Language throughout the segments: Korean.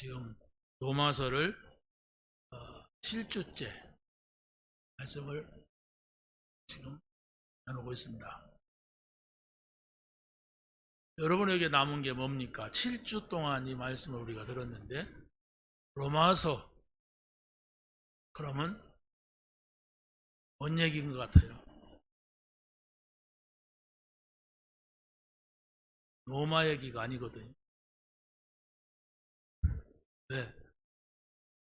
지금 로마서를 7주째 말씀을 지금 나누고 있습니다. 여러분에게 남은 게 뭡니까? 7주 동안 이 말씀을 우리가 들었는데 로마서 그러면 뭔 얘기인 것 같아요? 로마 얘기가 아니거든요. 왜?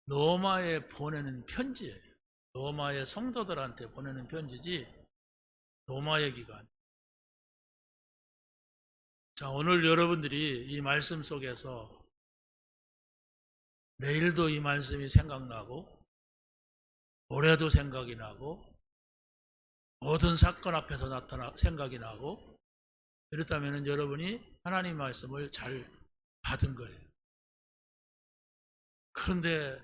로마에 보내는 편지예요. 로마의 성도들한테 보내는 편지지 로마 얘기가 아니에요. 자, 오늘 여러분들이 이 말씀 속에서 내일도 이 말씀이 생각나고 올해도 생각이 나고 모든 사건 앞에서 생각이 나고 이렇다면 여러분이 하나님 말씀을 잘 받은 거예요. 그런데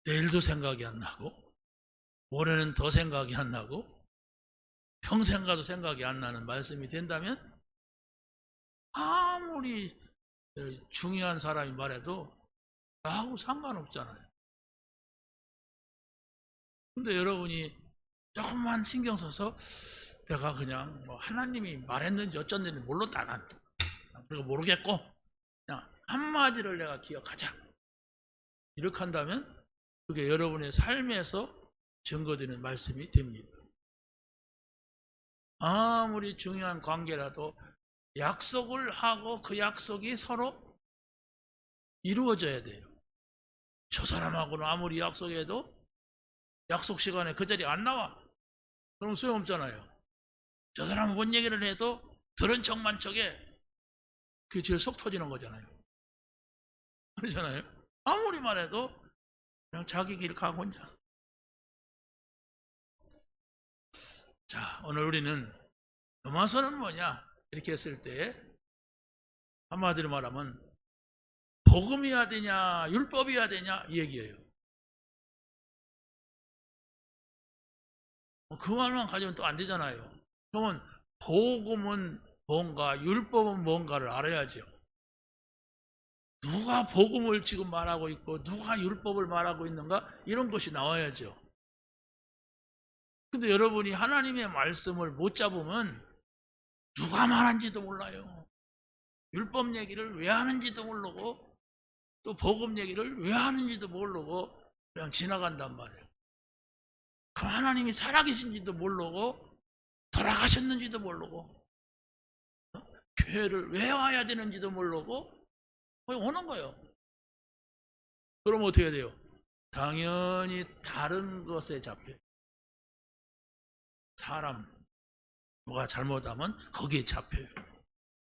내일도 생각이 안 나고 올해는 더 생각이 안 나고 평생 가도 생각이 안 나는 말씀이 된다면 아무리 중요한 사람이 말해도 나하고 상관없잖아요. 근데 여러분이 조금만 신경 써서 내가 그냥 뭐 하나님이 말했는지 어쩐지 몰랐다 난 그리고 모르겠고 그냥 한마디를 내가 기억하자 이렇게 한다면 그게 여러분의 삶에서 증거되는 말씀이 됩니다. 아무리 중요한 관계라도 약속을 하고 그 약속이 서로 이루어져야 돼요. 저 사람하고는 아무리 약속해도 약속 시간에 그 자리에 안 나와. 그럼 소용없잖아요. 저 사람은 뭔 얘기를 해도 들은 척만 척해. 그게 제일 속 터지는 거잖아요. 그렇잖아요. 아무리 말해도 그냥 자기 길 가고 혼자. 자, 오늘 우리는 로마서는 뭐냐 이렇게 했을 때 한마디로 말하면 복음이어야 되냐 율법이어야 되냐 이 얘기예요. 그 말만 가지면 또 안 되잖아요. 그러면 복음은 뭔가 율법은 뭔가를 알아야죠. 누가 복음을 지금 말하고 있고 누가 율법을 말하고 있는가 이런 것이 나와야죠. 근데 여러분이 하나님의 말씀을 못 잡으면 누가 말한지도 몰라요. 율법 얘기를 왜 하는지도 모르고 또 복음 얘기를 왜 하는지도 모르고 그냥 지나간단 말이에요. 그럼 하나님이 살아계신지도 모르고 돌아가셨는지도 모르고 교회를 왜 와야 되는지도 모르고 오는 거예요. 그럼 어떻게 해야 돼요? 당연히 다른 것에 잡혀요. 사람 누가 잘못하면 거기에 잡혀요.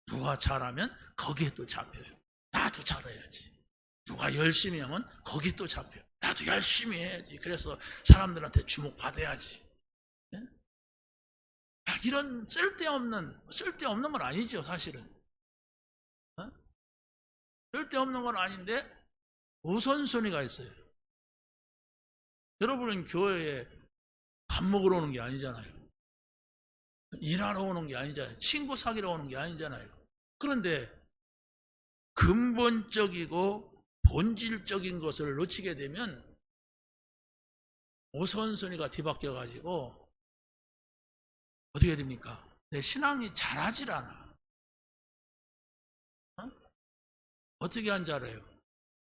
누가 잘하면 거기에 또 잡혀요. 나도 잘해야지. 누가 열심히 하면 거기에 또 잡혀요. 나도 열심히 해야지. 그래서 사람들한테 주목받아야지. 네? 이런 쓸데없는 건 아니죠 사실은. 쓸데없는 건 아닌데 우선순위가 있어요. 여러분은 교회에 밥 먹으러 오는 게 아니잖아요. 일하러 오는 게 아니잖아요. 친구 사귀러 오는 게 아니잖아요. 그런데 근본적이고 본질적인 것을 놓치게 되면 우선순위가 뒤바뀌어 가지고 어떻게 됩니까? 내 신앙이 자라질 않아. 어떻게 한 줄 알아요?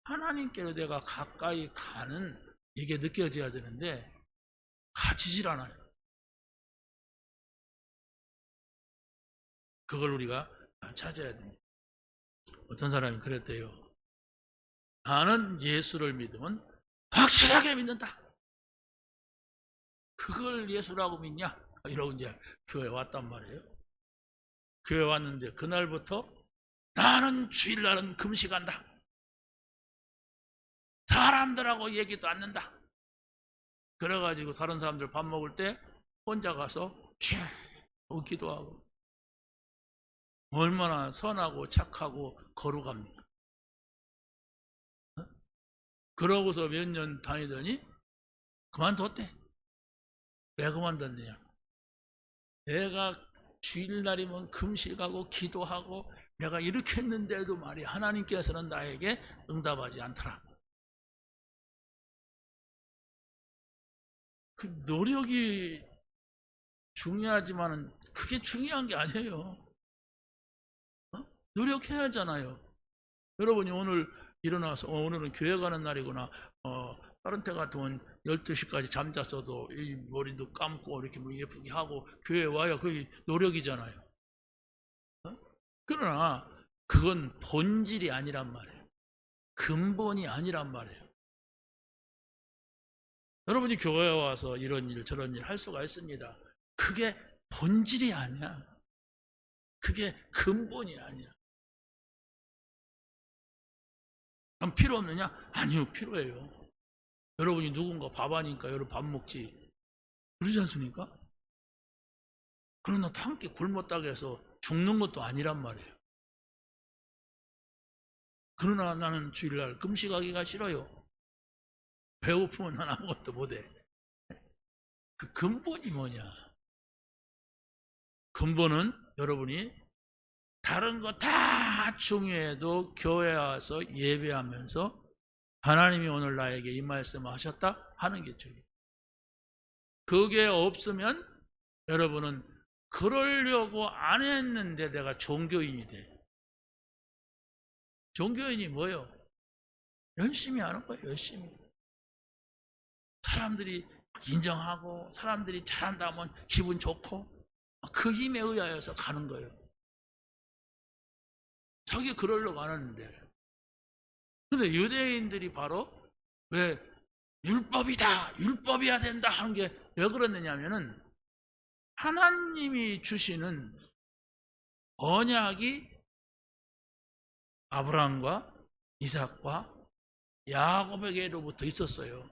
하나님께로 내가 가까이 가는 이게 느껴져야 되는데 가지질 않아요. 그걸 우리가 찾아야 됩니다. 어떤 사람이 그랬대요. 나는 예수를 믿으면 확실하게 믿는다. 그걸 예수라고 믿냐? 이러고 이제 교회 왔단 말이에요. 교회 왔는데 그날부터 나는 주일날은 금식한다. 사람들하고 얘기도 않는다. 그래가지고 다른 사람들 밥 먹을 때 혼자 가서 쥐 기도하고 얼마나 선하고 착하고 거룩합니까? 그러고서 몇 년 다니더니 그만뒀대. 왜 그만뒀느냐? 내가 주일날이면 금식하고 기도하고 내가 이렇게 했는데도 말이야 하나님께서는 나에게 응답하지 않더라. 그 노력이 중요하지만은 그게 중요한 게 아니에요. 노력해야 하잖아요. 여러분이 오늘 일어나서 오늘은 교회 가는 날이구나. 다른 때 같으면 12시까지 잠잤어도 이 머리도 감고 이렇게 뭐 예쁘게 하고 교회 와야 그게 노력이잖아요. 그러나 그건 본질이 아니란 말이에요. 근본이 아니란 말이에요. 여러분이 교회에 와서 이런 일 저런 일 할 수가 있습니다. 그게 본질이 아니야. 그게 근본이 아니야. 그럼 필요 없느냐? 아니요, 필요해요. 여러분이 누군가 밥 하니까 여러분 밥 먹지. 그러지 않습니까? 그러나 또 함께 굶었다고 해서 죽는 것도 아니란 말이에요. 그러나 나는 주일날 금식하기가 싫어요. 배고프면 난 아무것도 못해. 그 근본이 뭐냐? 근본은 여러분이 다른 거 다 중요해도 교회에 와서 예배하면서 하나님이 오늘 나에게 이 말씀을 하셨다 하는 게 중요해요. 그게 없으면 여러분은 그러려고 안 했는데 내가 종교인이 돼. 종교인이 뭐예요? 열심히 하는 거예요. 열심히. 사람들이 인정하고 사람들이 잘한다면 기분 좋고 그 힘에 의하여서 가는 거예요. 자기 그러려고 안 하는데. 근데 유대인들이 바로 왜 율법이다, 율법이어야 된다 하는 게 왜 그러느냐면은 하나님이 주시는 언약이 아브라함과 이삭과 야곱에게로부터 있었어요.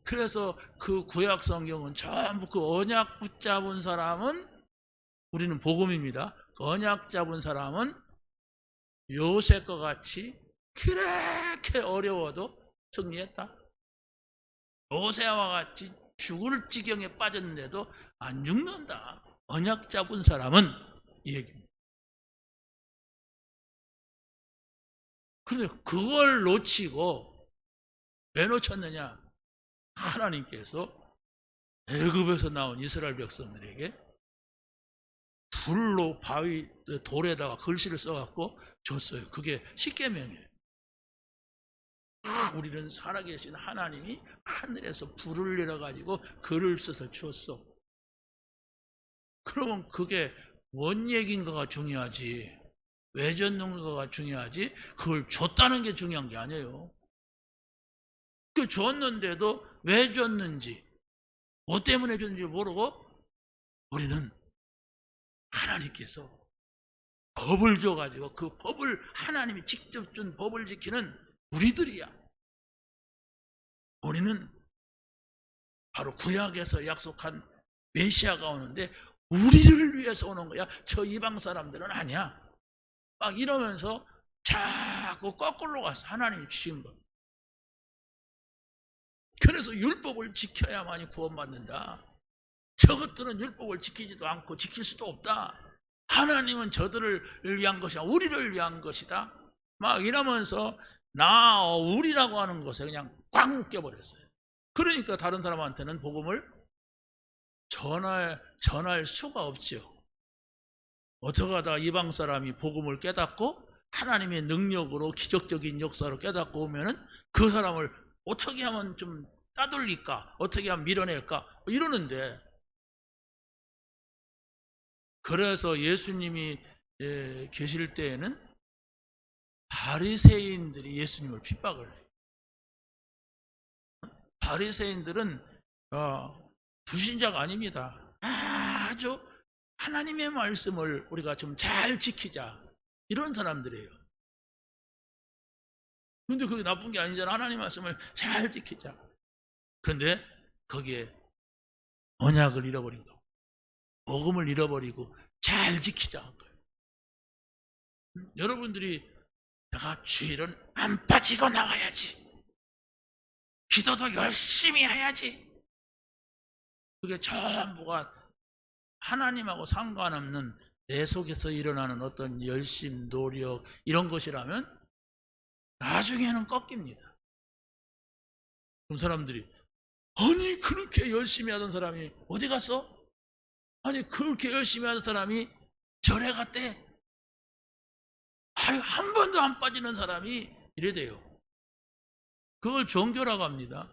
그래서 그 구약 성경은 전부 그 언약 붙잡은 사람은 우리는 복음입니다. 그 언약 잡은 사람은 요셉과 같이 그렇게 어려워도 승리했다. 요새와 같이 죽을 지경에 빠졌는데도 안 죽는다. 언약 잡은 사람은 이 얘기입니다. 그런데 그걸 놓치고 왜 놓쳤느냐? 하나님께서 애굽에서 나온 이스라엘 백성들에게 불로 바위 돌에다가 글씨를 써갖고 줬어요. 그게 십계명이에요. 우리는 살아계신 하나님이 하늘에서 불을 내려가지고 글을 써서 줬어. 그러면 그게 뭔 얘기인가가 중요하지 왜 줬는가가 중요하지 그걸 줬다는 게 중요한 게 아니에요. 그 줬는데도 왜 줬는지 뭐 때문에 줬는지 모르고 우리는 하나님께서 법을 줘가지고 그 법을 하나님이 직접 준 법을 지키는 우리들이야. 우리는 바로 구약에서 약속한 메시아가 오는데 우리를 위해서 오는 거야. 저 이방 사람들은 아니야. 막 이러면서 자꾸 거꾸로 가서 하나님이 주신 거. 그래서 율법을 지켜야만이 구원받는다. 저것들은 율법을 지키지도 않고 지킬 수도 없다. 하나님은 저들을 위한 것이야. 우리를 위한 것이다. 막 이러면서 우리라고 하는 것에 그냥 꽉 껴버렸어요. 그러니까 다른 사람한테는 복음을 전할 수가 없죠. 어떻게 하다 이방 사람이 복음을 깨닫고 하나님의 능력으로 기적적인 역사로 깨닫고 오면은 그 사람을 어떻게 하면 좀 따돌릴까? 어떻게 하면 밀어낼까? 이러는데 그래서 예수님이 계실 때에는 바리새인들이 예수님을 핍박을 해요. 바리새인들은 불신자가 아닙니다. 아주 하나님의 말씀을 우리가 좀 잘 지키자 이런 사람들이에요. 근데 그게 나쁜 게 아니잖아. 하나님 말씀을 잘 지키자. 근데 거기에 언약을 잃어버린 거, 복음을 잃어버리고 잘 지키자 한 거예요. 여러분들이 내가 주일은 안 빠지고 나가야지, 기도도 열심히 해야지, 그게 전부가 하나님하고 상관없는 내 속에서 일어나는 어떤 열심, 노력 이런 것이라면 나중에는 꺾입니다. 그럼 사람들이 아니 그렇게 열심히 하던 사람이 어디 갔어? 아니 그렇게 열심히 하던 사람이 절에 갔대. 아유 한 번도 안 빠지는 사람이 이래 돼요. 그걸 종교라고 합니다.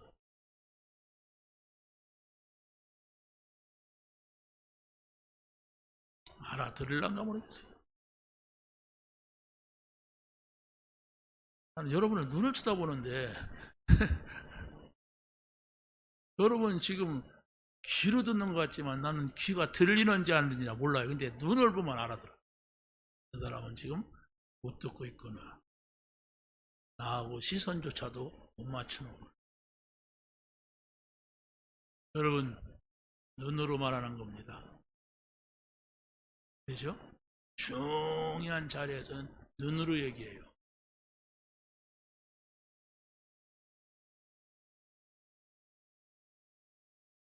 알아들을란가 모르겠어요. 나는 여러분의 눈을 쳐다보는데 여러분 지금 귀로 듣는 것 같지만 나는 귀가 들리는지 안 들리나 몰라요. 근데 눈을 보면 알아들어. 그 사람은 지금 못 듣고 있구나. 나하고 시선조차도 못 맞추는구나. 여러분 눈으로 말하는 겁니다. 그죠? 중요한 자리에서는 눈으로 얘기해요.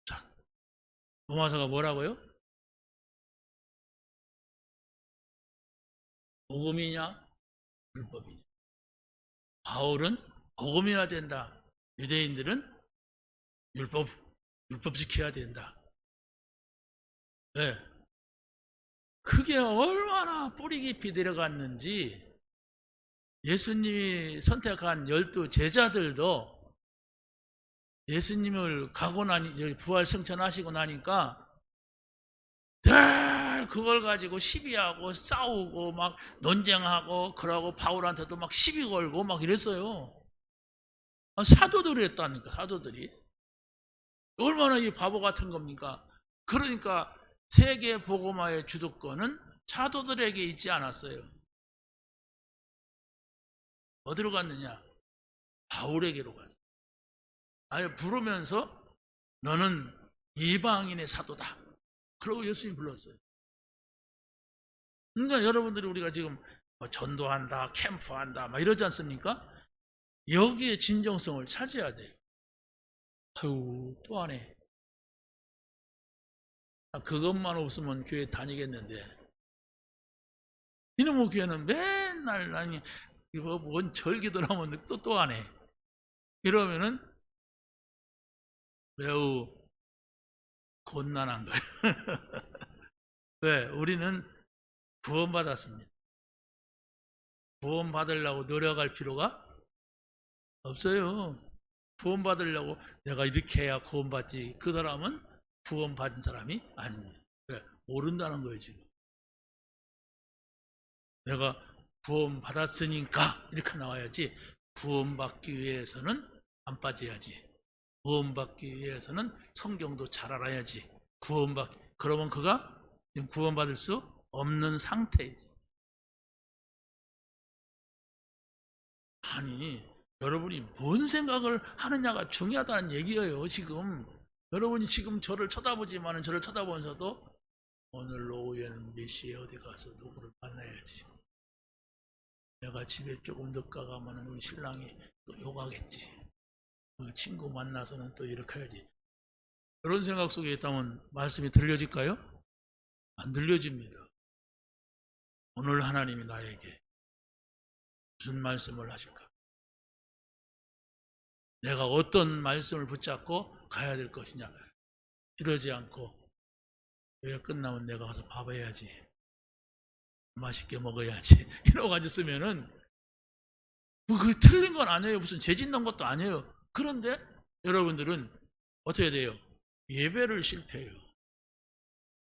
자, 로마서가 뭐라고요? 복음이냐 율법이냐. 바울은 복음이어야 된다. 유대인들은 율법 지켜야 된다. 네. 그게 얼마나 뿌리 깊이 내려갔는지 예수님이 선택한 12 제자들도 예수님을 가고 나니 부활 승천하시고 나니까 늘 그걸 가지고 시비하고 싸우고 막 논쟁하고 그러고 바울한테도 막 시비 걸고 막 이랬어요. 사도들이 했다니까. 사도들이 얼마나 이 바보 같은 겁니까? 그러니까 세계 복음화의 주도권은 사도들에게 있지 않았어요. 어디로 갔느냐? 바울에게로 갔어요. 아예 부르면서 너는 이방인의 사도다. 그러고 예수님이 불렀어요. 그러니까 여러분들이 우리가 지금 전도한다, 캠프한다, 막 이러지 않습니까? 여기에 진정성을 찾아야 돼요. 아유, 또 안 해. 그것만 없으면 교회 다니겠는데. 이놈의 교회는 맨날, 아니, 뭔 절기도 나오면 또 안 해. 이러면은 매우 곤란한 거예요. 왜? 우리는 구원받았습니다. 구원받으려고 노력할 필요가 없어요. 구원받으려고 내가 이렇게 해야 구원받지. 그 사람은 구원받은 사람이 아닙니다. 왜? 모른다는 거예요, 지금. 내가 구원받았으니까 이렇게 나와야지. 구원받기 위해서는 안 빠져야지. 구원받기 위해서는 성경도 잘 알아야지. 그러면 그가 구원받을 수 없는 상태에 있어. 아니, 여러분이 뭔 생각을 하느냐가 중요하다는 얘기예요, 지금. 여러분이 지금 저를 쳐다보지만은 저를 쳐다보면서도 오늘 오후에는 몇 시에 어디 가서 누구를 만나야지. 내가 집에 조금 늦게 가면은 우리 신랑이 또 욕하겠지. 그 친구 만나서는 또 이렇게 해야지. 그런 생각 속에 있다면 말씀이 들려질까요? 안 들려집니다. 오늘 하나님이 나에게 무슨 말씀을 하실까? 내가 어떤 말씀을 붙잡고 가야 될 것이냐? 이러지 않고 왜 끝나면 내가 가서 밥 해야지. 맛있게 먹어야지. 이러고 있으면은 그 틀린 건 아니에요. 무슨 죄 짓는 것도 아니에요. 그런데 여러분들은 어떻게 돼요? 예배를 실패해요.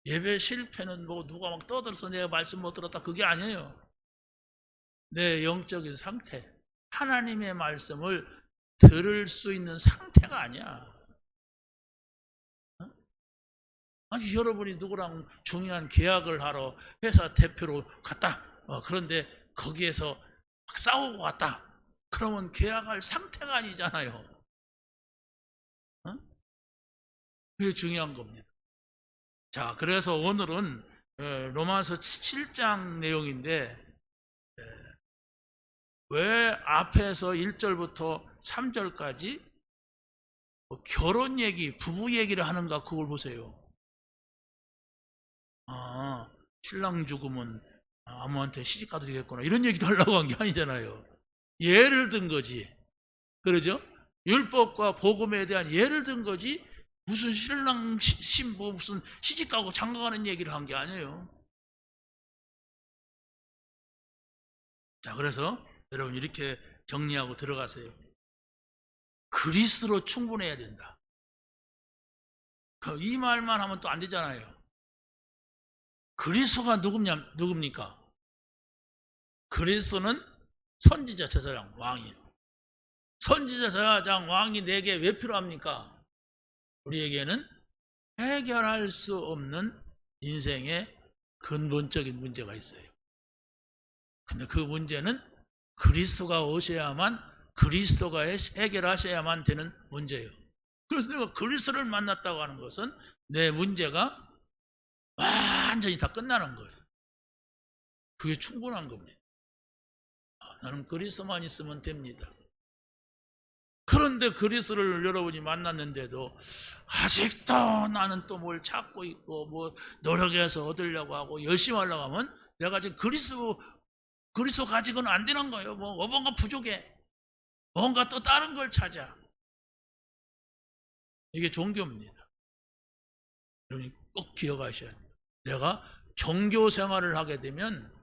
예배 실패는 뭐 누가 막 떠들어서 내가 말씀 못 들었다 그게 아니에요. 내 영적인 상태, 하나님의 말씀을 들을 수 있는 상태가 아니야. 아니 여러분이 누구랑 중요한 계약을 하러 회사 대표로 갔다. 그런데 거기에서 막 싸우고 왔다. 그러면 계약할 상태가 아니잖아요. 그게 중요한 겁니다. 자, 그래서 오늘은 로마서 7장 내용인데 왜 앞에서 1절부터 3절까지 결혼 얘기, 부부 얘기를 하는가 그걸 보세요. 신랑 죽으면 아무한테 시집 가도 되겠구나 이런 얘기도 하려고 한 게 아니잖아요. 예를 든 거지. 그러죠? 율법과 복음에 대한 예를 든 거지 무슨 신랑 신부 무슨 시집가고 장가가는 얘기를 한 게 아니에요. 자, 그래서 여러분 이렇게 정리하고 들어가세요. 그리스도로 충분해야 된다. 이 말만 하면 또 안 되잖아요. 그리스도가 누굽니까? 그리스도는 선지자, 제사장, 왕이에요. 선지자, 제사장, 왕이 내게 왜 필요합니까? 우리에게는 해결할 수 없는 인생의 근본적인 문제가 있어요. 근데 그 문제는 그리스도가 오셔야만, 그리스도가 해결하셔야만 되는 문제예요. 그래서 내가 그리스도를 만났다고 하는 것은 내 문제가 완전히 다 끝나는 거예요. 그게 충분한 겁니다. 나는 그리스도만 있으면 됩니다. 그런데 그리스도를 여러분이 만났는데도 아직도 나는 또 뭘 찾고 있고 뭐 노력해서 얻으려고 하고 열심히 하려고 하면 내가 지금 그리스도 가지고는 안 되는 거예요. 뭐 뭔가 부족해. 뭔가 또 다른 걸 찾아. 이게 종교입니다. 여러분이 꼭 기억하셔야 돼요. 내가 종교 생활을 하게 되면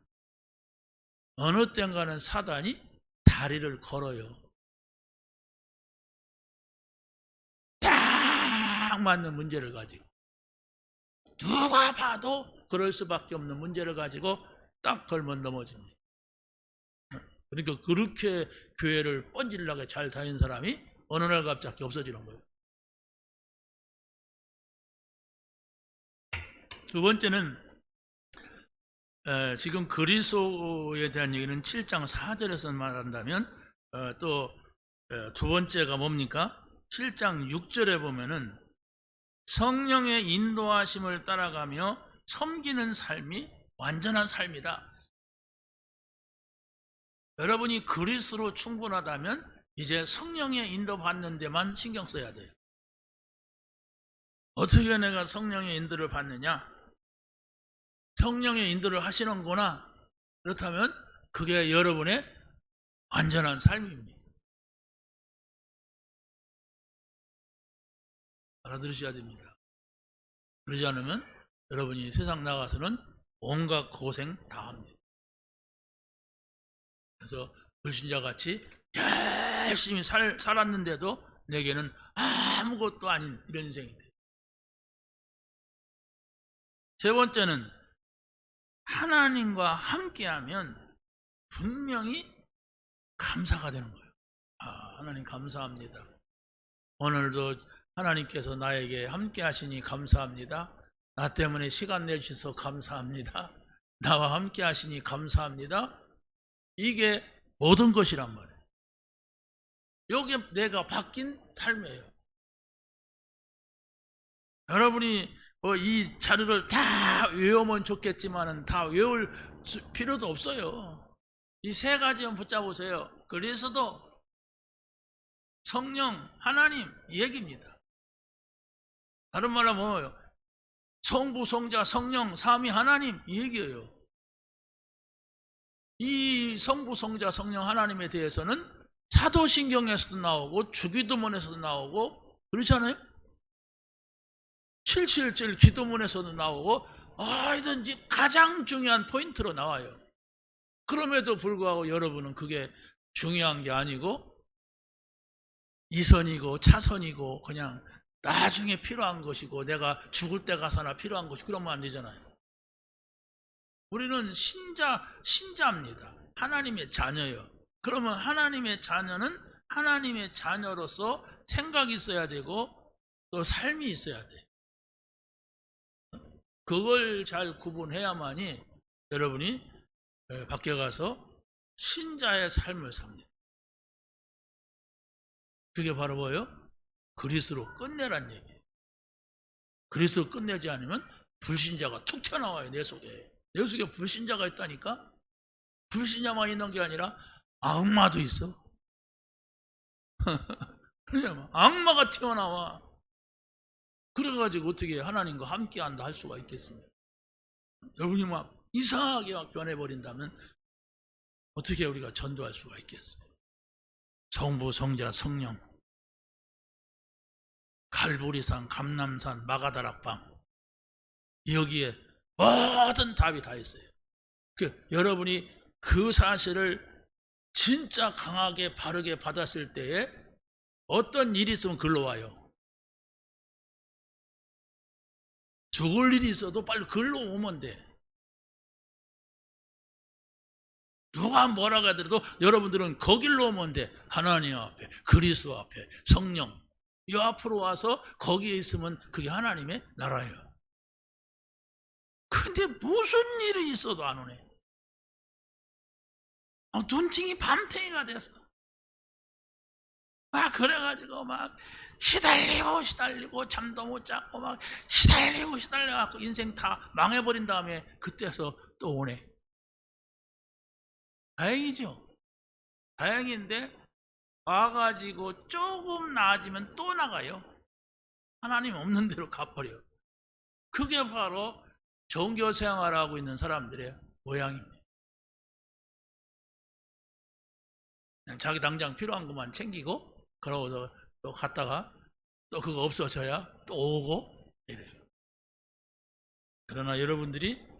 어느 땐가는 사단이 다리를 걸어요. 딱 맞는 문제를 가지고 누가 봐도 그럴 수밖에 없는 문제를 가지고 딱 걸면 넘어집니다. 그러니까 그렇게 교회를 뻔질나게 잘 다니는 사람이 어느 날 갑자기 없어지는 거예요. 두 번째는 지금 그리스도에 대한 얘기는 7장 4절에서 말한다면 또 두 번째가 뭡니까? 7장 6절에 보면은 성령의 인도하심을 따라가며 섬기는 삶이 완전한 삶이다. 여러분이 그리스도로 충분하다면 이제 성령의 인도받는 데만 신경 써야 돼요. 어떻게 내가 성령의 인도를 받느냐? 성령의 인도를 하시는구나. 그렇다면 그게 여러분의 완전한 삶입니다. 알아들으셔야 됩니다. 그러지 않으면 여러분이 세상 나가서는 온갖 고생 다 합니다. 그래서 불신자같이 열심히 살았는데도 내게는 아무것도 아닌 이런 인생이 돼요. 세 번째는 하나님과 함께하면 분명히 감사가 되는 거예요. 하나님 감사합니다. 오늘도 하나님께서 나에게 함께 하시니 감사합니다. 나 때문에 시간 내주셔서 감사합니다. 나와 함께 하시니 감사합니다. 이게 모든 것이란 말이에요. 이게 내가 바뀐 삶이에요. 여러분이 이 자료를 다 외우면 좋겠지만은 다 외울 필요도 없어요. 이 세 가지만 붙잡으세요. 그리스도, 성령, 하나님 이 얘기입니다. 다른 말로 뭐예요? 성부, 성자, 성령, 삼위 하나님 이 얘기예요. 이 성부, 성자, 성령 하나님에 대해서는 사도신경에서도 나오고 주기도문에서도 나오고 그렇잖아요. 777 기도문에서도 나오고 어디든지 가장 중요한 포인트로 나와요. 그럼에도 불구하고 여러분은 그게 중요한 게 아니고 이선이고 차선이고 그냥 나중에 필요한 것이고 내가 죽을 때 가서나 필요한 것이 그러면 안 되잖아요. 우리는 신자입니다. 하나님의 자녀예요. 그러면 하나님의 자녀는 하나님의 자녀로서 생각이 있어야 되고 또 삶이 있어야 돼요. 그걸 잘 구분해야만이 여러분이 밖에 가서 신자의 삶을 삽니다. 그게 바로 뭐예요? 그리스도로 끝내란 얘기예요. 그리스도로 끝내지 않으면 불신자가 툭 튀어나와요. 내 속에 불신자가 있다니까. 불신자만 있는 게 아니라 악마도 있어. 그냥 악마가 튀어나와. 그래가지고 어떻게 하나님과 함께한다 할 수가 있겠습니까? 여러분이 막 이상하게 막 변해버린다면 어떻게 우리가 전도할 수가 있겠어요? 성부, 성자, 성령 갈보리산, 감남산, 마가다락방, 여기에 모든 답이 다 있어요. 여러분이 그 사실을 진짜 강하게 바르게 받았을 때에 어떤 일이 있으면 글로 와요. 죽을 일이 있어도 빨리 글로 오면 돼. 누가 뭐라고 하더라도 여러분들은 거길로 오면 돼. 하나님 앞에, 그리스도 앞에, 성령 이 앞으로 와서 거기에 있으면 그게 하나님의 나라예요. 근데 무슨 일이 있어도 안 오네. 눈팅이 밤탱이가 됐어. 막 그래가지고 막 시달리고 잠도 못 자고 막 시달려갖고 인생 다 망해버린 다음에 그때서 또 오네. 다행이죠. 다행인데 와가지고 조금 나아지면 또 나가요. 하나님 없는 대로 가버려. 그게 바로 종교 생활하고 있는 사람들의 모양입니다. 그냥 자기 당장 필요한 것만 챙기고 그러고 또 갔다가 또 그거 없어져야 또 오고 이래요. 그러나 여러분들이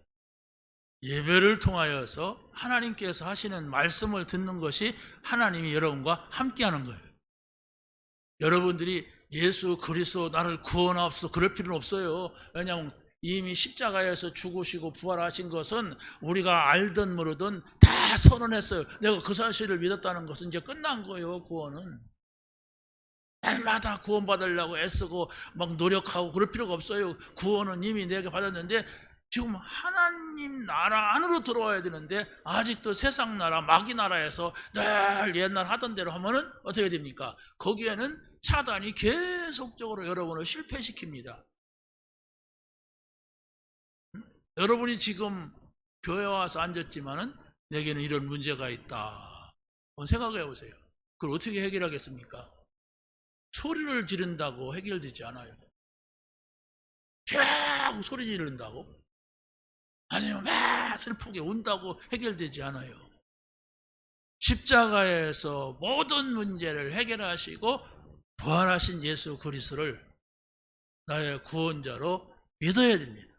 예배를 통하여서 하나님께서 하시는 말씀을 듣는 것이 하나님이 여러분과 함께하는 거예요. 여러분들이 예수 그리스도 나를 구원하옵소서 그럴 필요는 없어요. 왜냐하면 이미 십자가에서 죽으시고 부활하신 것은 우리가 알든 모르든 다 선언했어요. 내가 그 사실을 믿었다는 것은 이제 끝난 거예요. 구원은 날마다 구원받으려고 애쓰고 막 노력하고 그럴 필요가 없어요. 구원은 이미 내게 받았는데 지금 하나님 나라 안으로 들어와야 되는데 아직도 세상 나라 마귀 나라에서 늘 옛날 하던 대로 하면은 어떻게 됩니까? 거기에는 사단이 계속적으로 여러분을 실패시킵니다. 여러분이 지금 교회 와서 앉았지만은 내게는 이런 문제가 있다. 한번 생각해 보세요. 그걸 어떻게 해결하겠습니까? 소리를 지른다고 해결되지 않아요. 쫙 소리 지른다고? 아니면 막 슬프게 운다고 해결되지 않아요. 십자가에서 모든 문제를 해결하시고 부활하신 예수 그리스도를 나의 구원자로 믿어야 됩니다.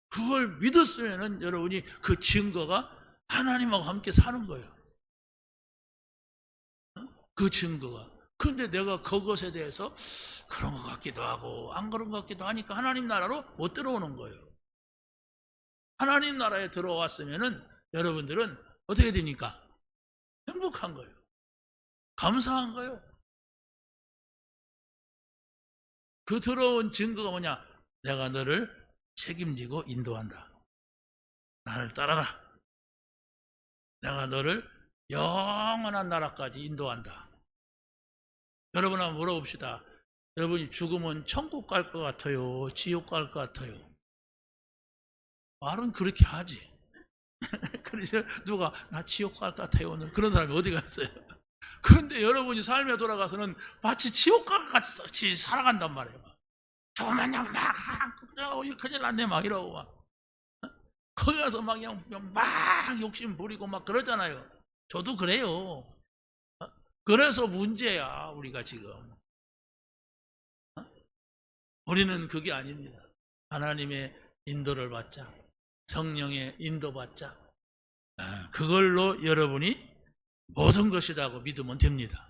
그걸 믿었으면 여러분이 그 증거가 하나님하고 함께 사는 거예요. 그 증거가. 그런데 내가 그것에 대해서 그런 것 같기도 하고 안 그런 것 같기도 하니까 하나님 나라로 못 들어오는 거예요. 하나님 나라에 들어왔으면은 여러분들은 어떻게 됩니까? 행복한 거예요. 감사한 거예요. 그 들어온 증거가 뭐냐? 내가 너를 책임지고 인도한다. 나를 따라라. 내가 너를 영원한 나라까지 인도한다. 여러분 한번 물어봅시다. 여러분이 죽으면 천국 갈 것 같아요? 지옥 갈 것 같아요? 말은 그렇게 하지. 그래서 누가 나 지옥 갈 것 같아요? 오늘 그런 사람이 어디 갔어요? 그런데 여러분이 삶에 돌아가서는 마치 지옥 갈 것 같이 살아간단 말이에요. 조금만요 막 큰일 났네 막 이러고 막 거기 가서 막 그냥 막 욕심 부리고 막 그러잖아요. 저도 그래요. 그래서 문제야 우리가 지금. 우리는 그게 아닙니다. 하나님의 인도를 받자. 성령의 인도받자. 그걸로 여러분이 모든 것이라고 믿으면 됩니다.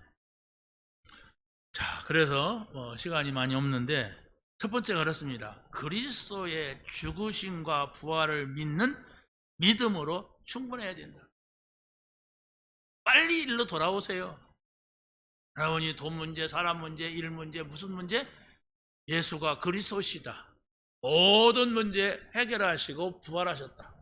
자, 그래서 시간이 많이 없는데 첫 번째가 그렇습니다. 그리스도의 죽으심과 부활을 믿는 믿음으로 충분해야 된다. 빨리 일로 돌아오세요. 여러분이 돈 문제, 사람 문제, 일 문제, 무슨 문제? 예수가 그리스도시다. 모든 문제 해결하시고 부활하셨다.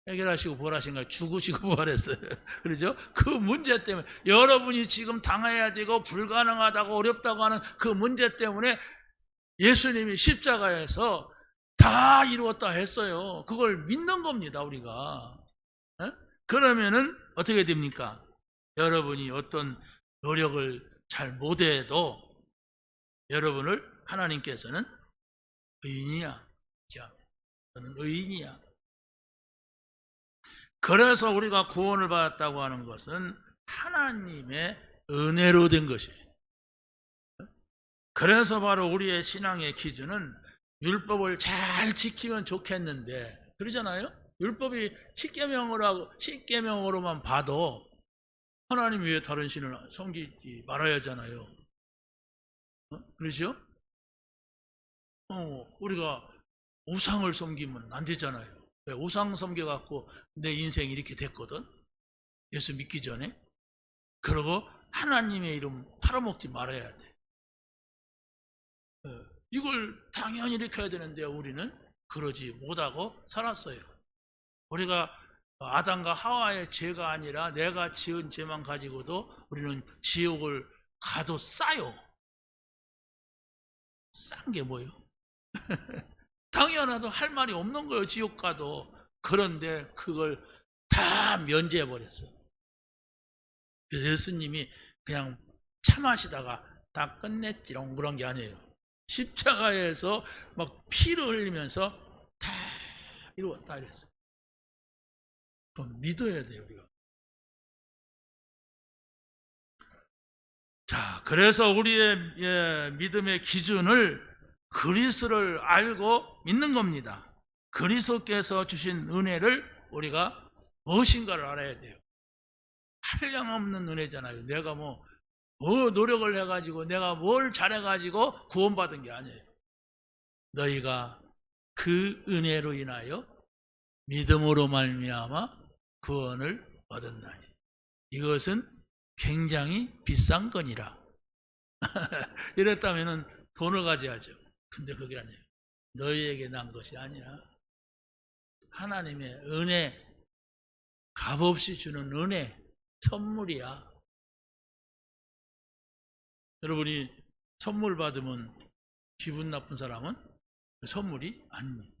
해결하시고 부활하신 거예요. 죽으시고 부활했어요. 그렇죠? 그 문제 때문에 여러분이 지금 당해야 되고 불가능하다고 어렵다고 하는 그 문제 때문에 예수님이 십자가에서 다 이루었다 했어요. 그걸 믿는 겁니다, 우리가. 그러면은 어떻게 됩니까? 여러분이 어떤 노력을 잘 못해도 여러분을 하나님께서는 의인이야. 너는 의인이야. 그래서 우리가 구원을 받았다고 하는 것은 하나님의 은혜로 된 것이에요. 그래서 바로 우리의 신앙의 기준은 율법을 잘 지키면 좋겠는데, 그러잖아요? 율법이 십계명으로만 봐도 하나님 외에 다른 신을 섬기지 말아야 하잖아요. 그렇죠? 우리가 우상을 섬기면 안 되잖아요. 왜? 우상 섬겨갖고 내 인생이 이렇게 됐거든. 예수 믿기 전에. 그러고 하나님의 이름 팔아먹지 말아야 돼. 이걸 당연히 이렇게 해야 되는데 우리는 그러지 못하고 살았어요. 우리가 아담과 하와의 죄가 아니라 내가 지은 죄만 가지고도 우리는 지옥을 가도 싸요. 싼 게 뭐예요? 당연하도 할 말이 없는 거예요. 지옥 가도. 그런데 그걸 다 면제해버렸어. 예수님이 그냥 참하시다가 다 끝냈지롱 그런 게 아니에요. 십자가에서 막 피를 흘리면서 다 이루었다 이랬어요. 그럼 믿어야 돼요, 우리가. 자, 그래서 우리의 믿음의 기준을 그리스도를 알고 믿는 겁니다. 그리스도께서 주신 은혜를 우리가 무엇인가를 알아야 돼요. 한량없는 은혜잖아요. 내가 뭐 노력을 해가지고 내가 뭘 잘해가지고 구원받은 게 아니에요. 너희가 그 은혜로 인하여 믿음으로 말미암아 구원을 얻었나니 이것은 굉장히 비싼 거니라. 이랬다면은 돈을 가져야죠. 근데 그게 아니에요. 너희에게 난 것이 아니야. 하나님의 은혜, 값없이 주는 은혜, 선물이야. 여러분이 선물 받으면 기분 나쁜 사람은 선물이 아닙니다.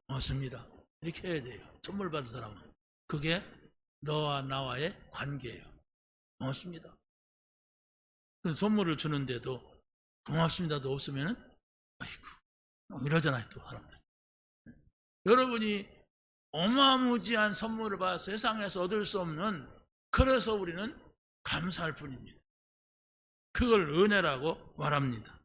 고맙습니다. 이렇게 해야 돼요. 선물 받은 사람은. 그게 너와 나와의 관계예요. 고맙습니다. 선물을 주는데도 고맙습니다도 없으면 아이고 이러잖아요. 또 사람들. 여러분이 어마무지한 선물을 받아서 세상에서 얻을 수 없는, 그래서 우리는 감사할 뿐입니다. 그걸 은혜라고 말합니다.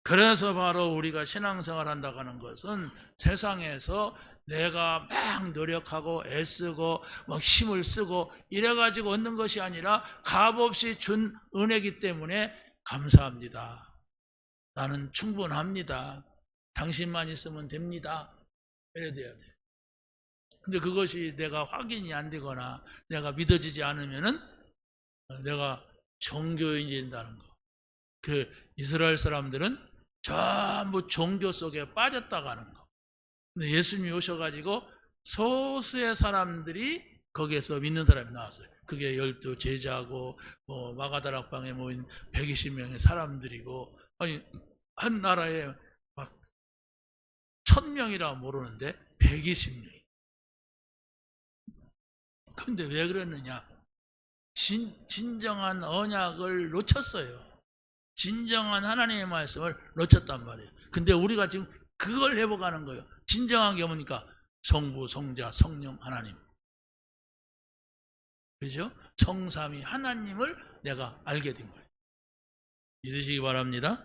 그래서 바로 우리가 신앙생활 한다고 하는 것은 세상에서 내가 막 노력하고 애쓰고 막 힘을 쓰고 이래가지고 얻는 것이 아니라 값없이 준 은혜이기 때문에 감사합니다. 나는 충분합니다. 당신만 있으면 됩니다. 이래야 돼야 돼. 근데 그것이 내가 확인이 안 되거나 내가 믿어지지 않으면은 내가 종교인이 된다는 거. 그 이스라엘 사람들은 전부 종교 속에 빠졌다가 하는 거. 근데 예수님이 오셔가지고 소수의 사람들이 거기에서 믿는 사람이 나왔어요. 그게 12 제자고 마가다락방에 모인 120명의 사람들이고, 아니 한 나라에 막 1000명이라 모르는데 120명이. 근데 왜 그랬느냐? 진정한 언약을 놓쳤어요. 진정한 하나님의 말씀을 놓쳤단 말이에요. 근데 우리가 지금 그걸 회복하는 거예요. 진정한 게 뭡니까? 성부, 성자, 성령, 하나님. 그렇죠? 성삼위 하나님을 내가 알게 된 거예요. 믿으시기 바랍니다.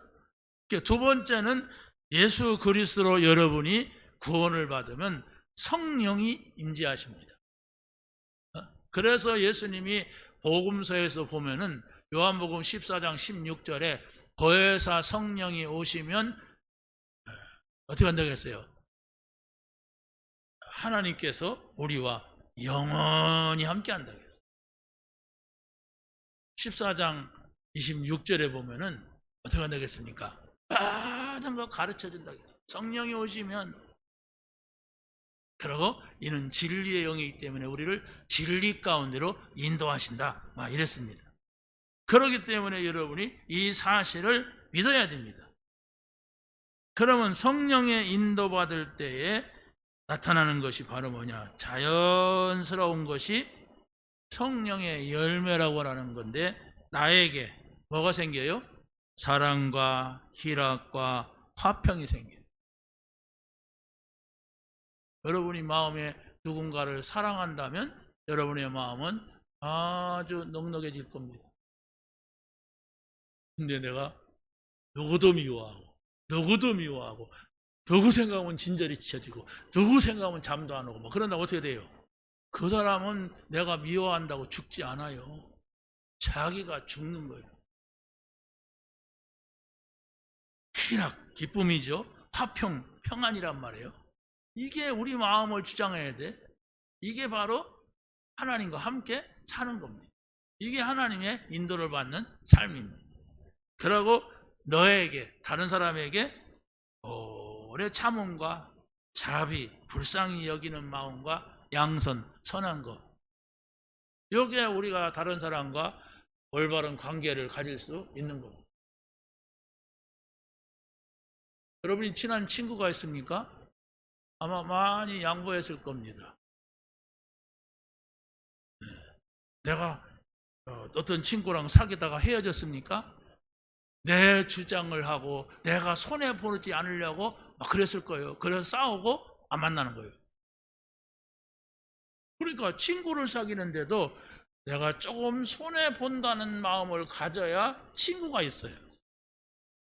두 번째는 예수 그리스도로 여러분이 구원을 받으면 성령이 임재하십니다. 그래서 예수님이 복음서에서 보면은 요한복음 14장 16절에 보혜사 성령이 오시면 어떻게 한다고 했어요? 하나님께서 우리와 영원히 함께 한다고 했어요. 14장 26절에 보면은 어떻게 한다고 했습니까? 모든 거 가르쳐 준다고 했어요. 성령이 오시면, 그리고 이는 진리의 영이기 때문에 우리를 진리 가운데로 인도하신다. 막 이랬습니다. 그렇기 때문에 여러분이 이 사실을 믿어야 됩니다. 그러면 성령의 인도받을 때에 나타나는 것이 바로 뭐냐? 자연스러운 것이 성령의 열매라고 하는 건데, 나에게 뭐가 생겨요? 사랑과 희락과 화평이 생겨요. 여러분이 마음에 누군가를 사랑한다면 여러분의 마음은 아주 넉넉해질 겁니다. 근데 내가 누구도 미워하고 누구도 미워하고 누구 생각하면 진절이 치켜지고 누구 생각하면 잠도 안 오고 뭐 그런다고 어떻게 돼요? 그 사람은 내가 미워한다고 죽지 않아요. 자기가 죽는 거예요. 희락, 기쁨이죠. 화평, 평안이란 말이에요. 이게 우리 마음을 주장해야 돼. 이게 바로 하나님과 함께 사는 겁니다. 이게 하나님의 인도를 받는 삶입니다. 그리고 너에게, 다른 사람에게 오래 참음과 자비, 불쌍히 여기는 마음과 양선, 선한 것. 여기에 우리가 다른 사람과 올바른 관계를 가질 수 있는 겁니다. 여러분이 친한 친구가 있습니까? 아마 많이 양보했을 겁니다. 내가 어떤 친구랑 사귀다가 헤어졌습니까? 내 주장을 하고 내가 손해보지 않으려고 막 그랬을 거예요. 그래서 싸우고 안 만나는 거예요. 그러니까 친구를 사귀는데도 내가 조금 손해본다는 마음을 가져야 친구가 있어요.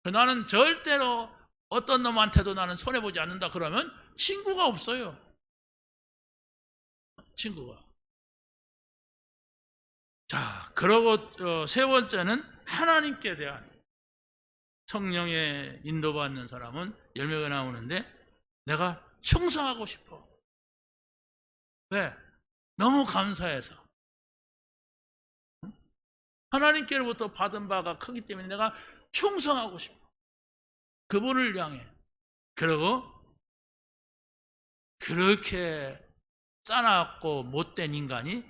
나는 절대로 어떤 놈한테도 나는 손해보지 않는다 그러면 친구가 없어요. 친구가. 자, 그러고 세 번째는 하나님께 대한 성령의 인도받는 사람은 열매가 나오는데 내가 충성하고 싶어. 왜? 너무 감사해서. 하나님께로부터 받은 바가 크기 때문에 내가 충성하고 싶어. 그분을 향해. 그리고 그렇게 싸납고 못된 인간이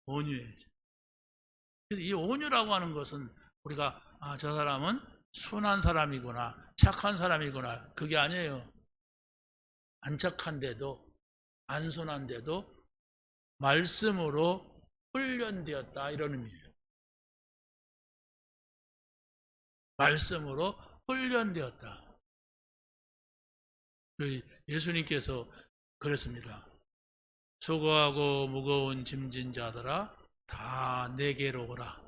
온유해져. 그래서 이 온유라고 하는 것은 우리가 저 사람은 순한 사람이구나, 착한 사람이구나, 그게 아니에요. 안 착한데도, 안 순한데도 말씀으로 훈련되었다 이런 의미예요. 말씀으로 훈련되었다. 예수님께서 그랬습니다. 수고하고 무거운 짐진 자들아 다 내게로 오라.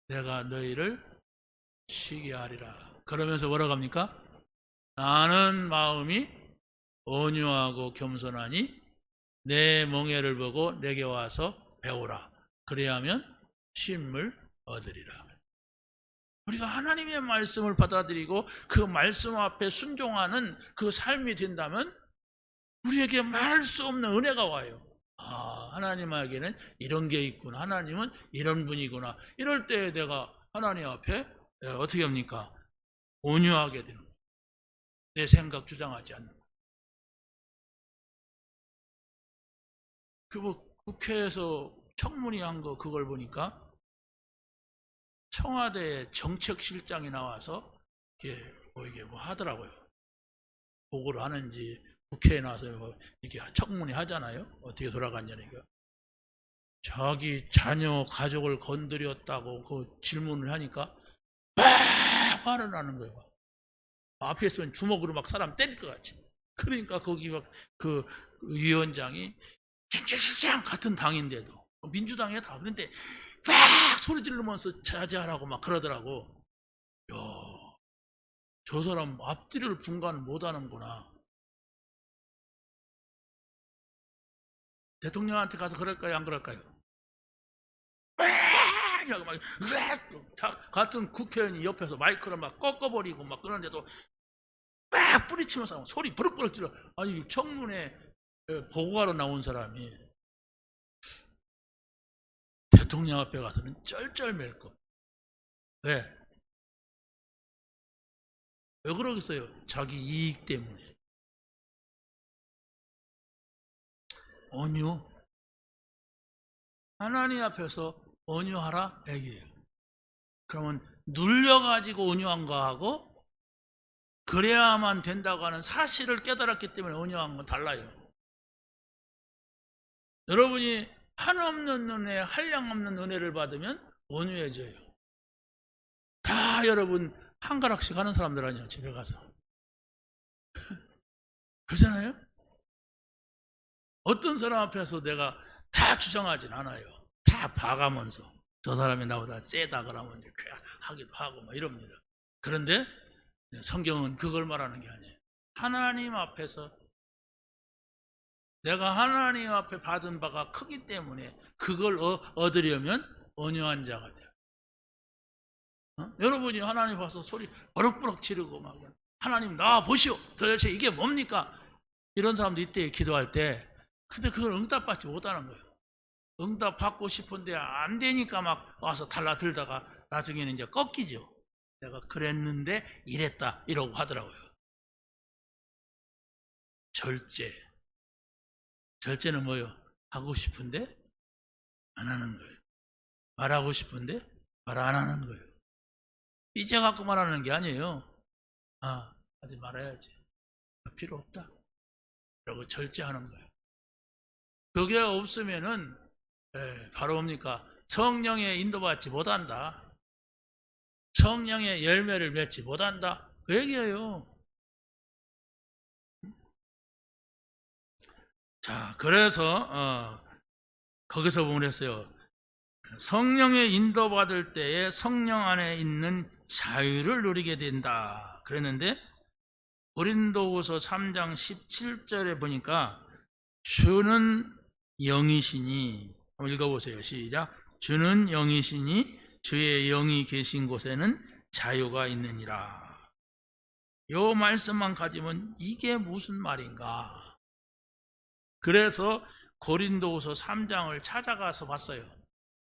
내가 너희를 쉬게 하리라. 그러면서 뭐라고 합니까? 나는 마음이 온유하고 겸손하니 내 멍에를 보고 내게 와서 배우라. 그래야 하면 쉼을 얻으리라. 우리가 하나님의 말씀을 받아들이고 그 말씀 앞에 순종하는 그 삶이 된다면 우리에게 말할 수 없는 은혜가 와요. 하나님에게는 이런 게 있구나. 하나님은 이런 분이구나. 이럴 때 내가 하나님 앞에 어떻게 합니까? 온유하게 되는 거예요. 내 생각 주장하지 않는 거예요. 국회에서 청문회 한 거 그걸 보니까 청와대 정책실장이 나와서 이게 뭐 하더라고요. 보고를 하는지 국회에 나와서 이렇게 청문회 하잖아요. 어떻게 돌아갔냐는 거. 자기 자녀 가족을 건드렸다고 그 질문을 하니까 막 화를 나는 거예요. 앞에 있으면 주먹으로 막 사람 때릴 것 같이. 그러니까 거기 막 그 위원장이 정책실장 같은 당인데도 민주당에 다 그런데 막 소리 지르면서 자제하라고 막 그러더라고. 야, 저 사람 앞뒤를 분간을 못하는구나. 대통령한테 가서 그럴까요? 안 그럴까요? 막 같은 국회의원이 옆에서 마이크를 막 꺾어버리고 막 그러는데도 막 뿌리치면서 소리 부럭부럭 질러. 아니 청문회 보고하러 나온 사람이 대통령 앞에 가서는 쩔쩔맬 거. 왜? 왜 그러겠어요? 자기 이익 때문에. 온유. 하나님 앞에서 온유하라 얘기예요. 그러면 눌려가지고 온유한 거하고 그래야만 된다고 하는 사실을 깨달았기 때문에 온유한 건 달라요. 여러분이 한없는 은혜, 한량 없는 은혜를 받으면 온유해져요. 다 여러분 한 가락씩 하는 사람들 아니에요. 집에 가서. 그렇잖아요? 어떤 사람 앞에서 내가 다 주장하진 않아요. 다 봐가면서. 저 사람이 나보다 세다 그러면 이제 하기도 하고 막 이럽니다. 그런데 성경은 그걸 말하는 게 아니에요. 하나님 앞에서 내가 하나님 앞에 받은 바가 크기 때문에 그걸 얻으려면 온유한 자가 돼요. 여러분이 하나님 봐서 소리 버럭버럭 지르고 막 하나님 나 보시오 도대체 이게 뭡니까? 이런 사람도 이때 기도할 때 근데 그걸 응답받지 못하는 거예요. 응답받고 싶은데 안 되니까 막 와서 달라들다가 나중에는 이제 꺾이죠. 내가 그랬는데 이랬다 이러고 하더라고요. 절제는 뭐예요? 하고 싶은데 안 하는 거예요. 말하고 싶은데 말 안 하는 거예요. 삐져 갖고 말하는 게 아니에요. 하지 말아야지. 필요 없다. 그러고 절제하는 거예요. 그게 없으면은 바로 뭡니까? 성령의 인도받지 못한다. 성령의 열매를 맺지 못한다. 그 얘기예요. 자, 그래서 거기서 보면 했어요. 성령의 인도받을 때에 성령 안에 있는 자유를 누리게 된다. 그랬는데 고린도후서 3장 17절에 보니까 주는 영이시니 한번 읽어보세요. 시작. 주는 영이시니 주의 영이 계신 곳에는 자유가 있느니라. 요 말씀만 가지면 이게 무슨 말인가. 그래서 고린도후서 3장을 찾아가서 봤어요.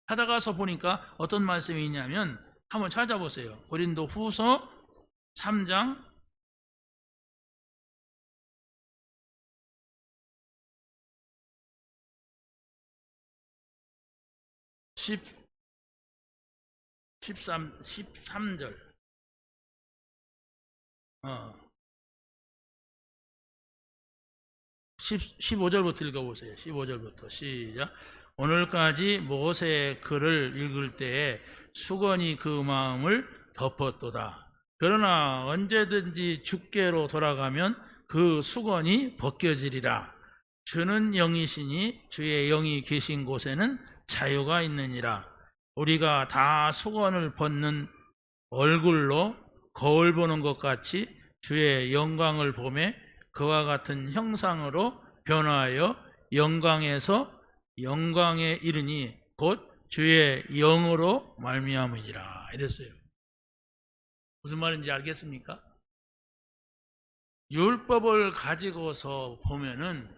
찾아가서 보니까 어떤 말씀이 있냐면 한번 찾아보세요. 고린도후서 3장 13절 15절부터 읽어보세요. 15절부터 시작. 오늘까지 모세의 글을 읽을 때에 수건이 그 마음을 덮었도다. 그러나 언제든지 주께로 돌아가면 그 수건이 벗겨지리라. 주는 영이시니 주의 영이 계신 곳에는 자유가 있느니라. 우리가 다 수건을 벗는 얼굴로 거울 보는 것 같이 주의 영광을 보매 그와 같은 형상으로 변화하여 영광에서 영광에 이르니 곧 주의 영으로 말미암으니라. 이랬어요. 무슨 말인지 알겠습니까? 율법을 가지고서 보면은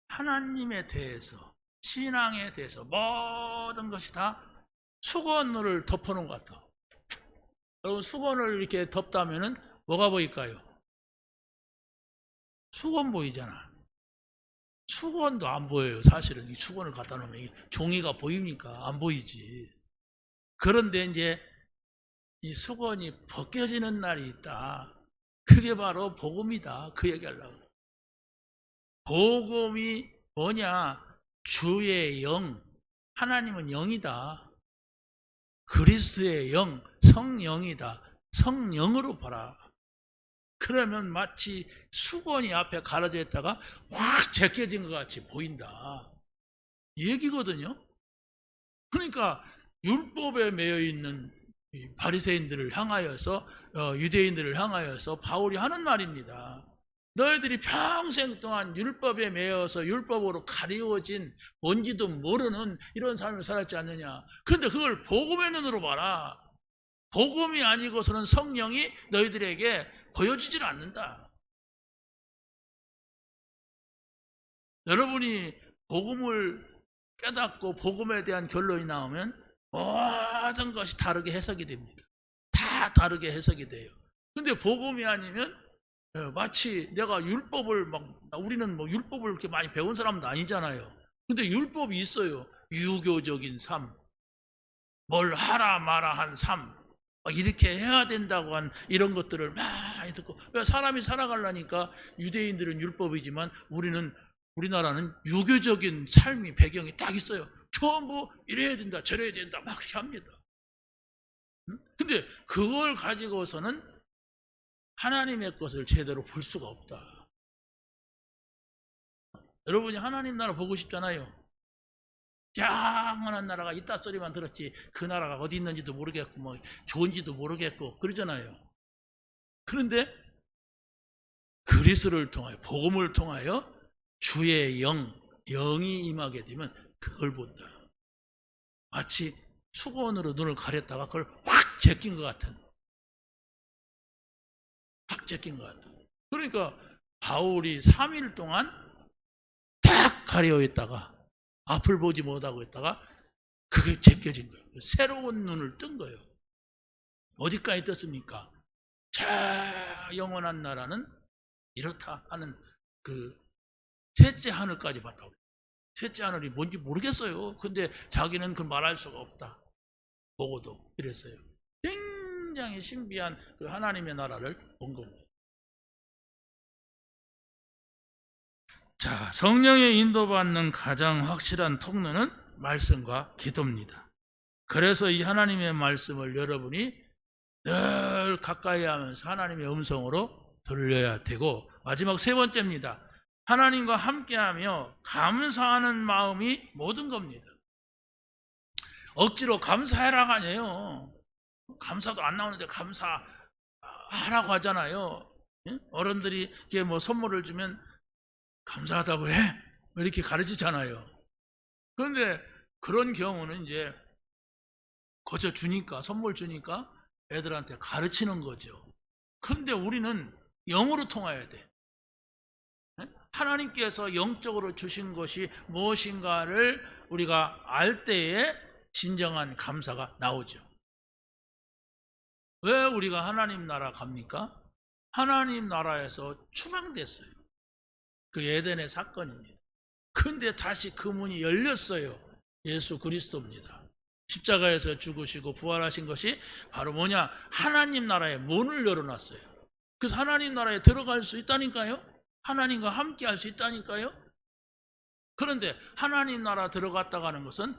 하나님에 대해서 신앙에 대해서 모든 것이 다 수건을 덮어놓은 것 같아. 여러분 수건을 이렇게 덮다면은 뭐가 보일까요? 수건 보이잖아. 수건도 안 보여요. 사실은 이 수건을 갖다 놓으면 이 종이가 보입니까? 안 보이지. 그런데 이제 이 수건이 벗겨지는 날이 있다. 그게 바로 복음이다. 그 얘기하려고. 복음이 뭐냐? 주의 영. 하나님은 영이다. 그리스도의 영, 성령이다. 성령으로 봐라. 그러면 마치 수건이 앞에 가려져 있다가 확 제껴진 것 같이 보인다. 이 얘기거든요. 그러니까 율법에 매여 있는 바리새인들을 향하여서 유대인들을 향하여서 바울이 하는 말입니다. 너희들이 평생 동안 율법에 매여서 율법으로 가리워진 뭔지도 모르는 이런 삶을 살았지 않느냐. 그런데 그걸 복음의 눈으로 봐라. 복음이 아니고서는 성령이 너희들에게 보여지질 않는다. 여러분이 복음을 깨닫고 복음에 대한 결론이 나오면 모든 것이 다르게 해석이 됩니다. 다 다르게 해석이 돼요. 근데 복음이 아니면 마치 내가 율법을 우리는 뭐 율법을 그렇게 많이 배운 사람도 아니잖아요. 근데 율법이 있어요. 유교적인 삶, 뭘 하라 마라 한 삶, 이렇게 해야 된다고 한 이런 것들을 많이 듣고, 사람이 살아가려니까 유대인들은 율법이지만 우리나라는 유교적인 삶이 배경이 딱 있어요. 전부 이래야 된다 저래야 된다 막 그렇게 합니다. 근데 그걸 가지고서는 하나님의 것을 제대로 볼 수가 없다. 여러분이 하나님 나라 보고 싶잖아요. 영원한 나라가 있다 소리만 들었지 그 나라가 어디 있는지도 모르겠고 뭐 좋은지도 모르겠고 그러잖아요. 그런데 그리스도를 통하여 복음을 통하여 주의 영이 임하게 되면 그걸 본다. 마치 수건으로 눈을 가렸다가 그걸 확 제낀 것 같은. 그러니까 바울이 3일 동안 딱 가려 있다가 앞을 보지 못하고 있다가 그게 제껴진 거예요. 새로운 눈을 뜬 거예요. 어디까지 떴습니까? 자, 영원한 나라는 이렇다 하는 그 셋째 하늘까지 봤다고. 셋째 하늘이 뭔지 모르겠어요. 근데 자기는 그 말할 수가 없다. 보고도 이랬어요. 굉장히 신비한 그 하나님의 나라를 본 겁니다. 자, 성령의 인도받는 가장 확실한 통로는 말씀과 기도입니다. 그래서 이 하나님의 말씀을 여러분이 늘 가까이 하면서 하나님의 음성으로 들려야 되고, 마지막 세 번째입니다. 하나님과 함께하며 감사하는 마음이 모든 겁니다. 억지로 감사해라가 아니에요. 감사도 안 나오는데 감사하라고 하잖아요. 어른들이 이렇게 뭐 선물을 주면 감사하다고 해? 이렇게 가르치잖아요. 그런데 그런 경우는 이제 거저 주니까, 선물 주니까 애들한테 가르치는 거죠. 그런데 우리는 영으로 통해야 돼. 하나님께서 영적으로 주신 것이 무엇인가를 우리가 알 때에 진정한 감사가 나오죠. 왜 우리가 하나님 나라 갑니까? 하나님 나라에서 추방됐어요. 그 에덴의 사건입니다. 그런데 다시 그 문이 열렸어요. 예수 그리스도입니다. 십자가에서 죽으시고 부활하신 것이 바로 뭐냐? 하나님 나라의 문을 열어놨어요. 그래서 하나님 나라에 들어갈 수 있다니까요. 하나님과 함께 할 수 있다니까요. 그런데 하나님 나라 들어갔다 가는 것은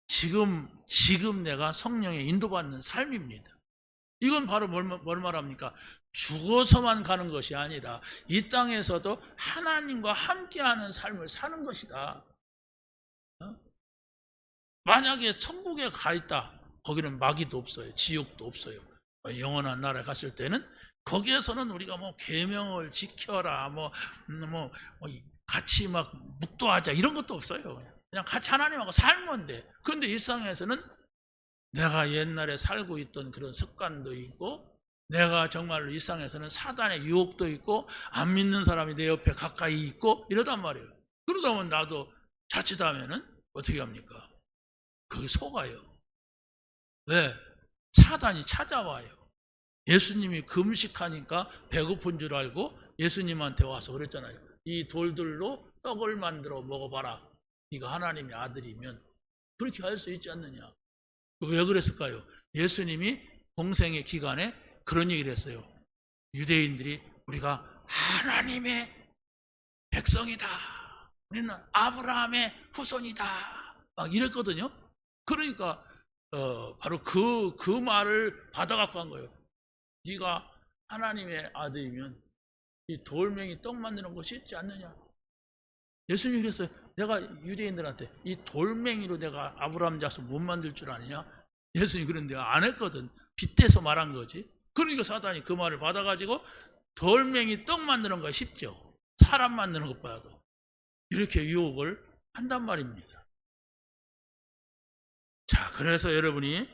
지금 내가 성령에 인도받는 삶입니다. 이건 바로 뭘 말합니까? 죽어서만 가는 것이 아니다. 이 땅에서도 하나님과 함께하는 삶을 사는 것이다. 만약에 천국에 가 있다. 거기는 마귀도 없어요. 지옥도 없어요. 영원한 나라에 갔을 때는 거기에서는 우리가 뭐 계명을 지켜라, 같이 막 묵도하자 이런 것도 없어요. 그냥 같이 하나님하고 살면 돼. 그런데 일상에서는 내가 옛날에 살고 있던 그런 습관도 있고, 내가 정말로 일상에서는 사단의 유혹도 있고, 안 믿는 사람이 내 옆에 가까이 있고 이러단 말이에요. 그러다 보면 나도 자칫하면은 어떻게 합니까? 거기 속아요. 왜? 사단이 찾아와요. 예수님이 금식하니까 배고픈 줄 알고 예수님한테 와서 그랬잖아요. 이 돌들로 떡을 만들어 먹어봐라. 네가 하나님의 아들이면. 그렇게 할 수 있지 않느냐. 왜 그랬을까요? 예수님이 공생의 기간에 그런 얘기를 했어요. 유대인들이 우리가 하나님의 백성이다. 우리는 아브라함의 후손이다. 막 이랬거든요. 그러니까 바로 그 말을 받아갖고 한 거예요. 네가 하나님의 아들이면 이 돌멩이 떡 만드는 거 쉽지 않느냐. 예수님이 그랬어요. 내가 유대인들한테 이 돌멩이로 내가 아브라함 자손 못 만들 줄 아느냐. 예수님이 그런데 안 했거든. 빗대서 말한 거지. 그러니까 사단이 그 말을 받아가지고 돌멩이 떡 만드는 거 쉽죠. 사람 만드는 것보다도 이렇게 유혹을 한단 말입니다. 자, 그래서 여러분이